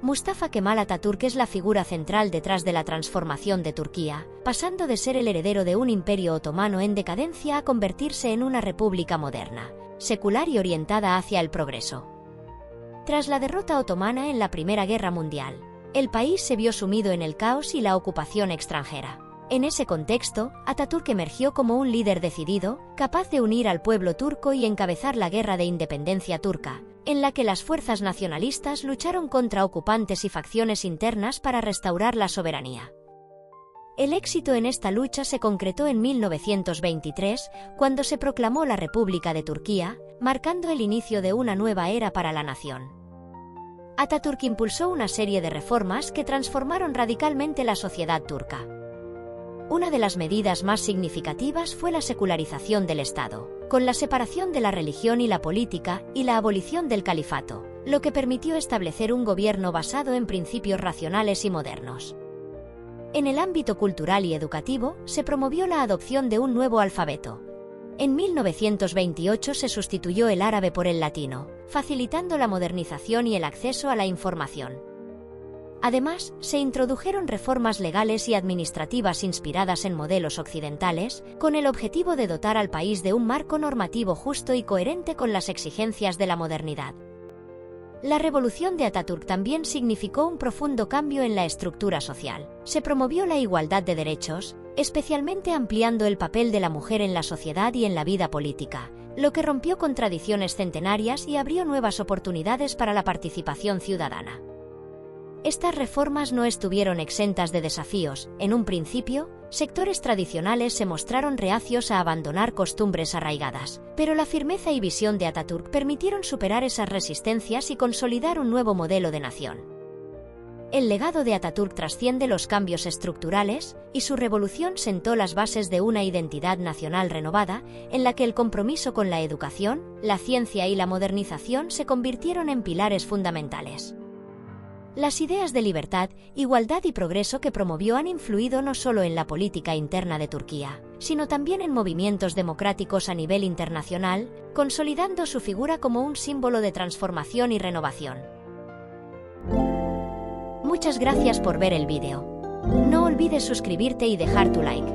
Mustafa Kemal Atatürk es la figura central detrás de la transformación de Turquía, pasando de ser el heredero de un imperio otomano en decadencia a convertirse en una república moderna, secular y orientada hacia el progreso. Tras la derrota otomana en la Primera Guerra Mundial, el país se vio sumido en el caos y la ocupación extranjera. En ese contexto, Atatürk emergió como un líder decidido, capaz de unir al pueblo turco y encabezar la guerra de independencia turca, en la que las fuerzas nacionalistas lucharon contra ocupantes y facciones internas para restaurar la soberanía. El éxito en esta lucha se concretó en 1923, cuando se proclamó la República de Turquía, marcando el inicio de una nueva era para la nación. Atatürk impulsó una serie de reformas que transformaron radicalmente la sociedad turca. Una de las medidas más significativas fue la secularización del Estado, con la separación de la religión y la política y la abolición del califato, lo que permitió establecer un gobierno basado en principios racionales y modernos. En el ámbito cultural y educativo, se promovió la adopción de un nuevo alfabeto. En 1928 se sustituyó el árabe por el latino, facilitando la modernización y el acceso a la información. Además, se introdujeron reformas legales y administrativas inspiradas en modelos occidentales, con el objetivo de dotar al país de un marco normativo justo y coherente con las exigencias de la modernidad. La revolución de Atatürk también significó un profundo cambio en la estructura social. Se promovió la igualdad de derechos, especialmente ampliando el papel de la mujer en la sociedad y en la vida política, lo que rompió con tradiciones centenarias y abrió nuevas oportunidades para la participación ciudadana. Estas reformas no estuvieron exentas de desafíos. En un principio, sectores tradicionales se mostraron reacios a abandonar costumbres arraigadas, pero la firmeza y visión de Atatürk permitieron superar esas resistencias y consolidar un nuevo modelo de nación. El legado de Atatürk trasciende los cambios estructurales, y su revolución sentó las bases de una identidad nacional renovada, en la que el compromiso con la educación, la ciencia y la modernización se convirtieron en pilares fundamentales. Las ideas de libertad, igualdad y progreso que promovió han influido no solo en la política interna de Turquía, sino también en movimientos democráticos a nivel internacional, consolidando su figura como un símbolo de transformación y renovación. Muchas gracias por ver el vídeo. No olvides suscribirte y dejar tu like.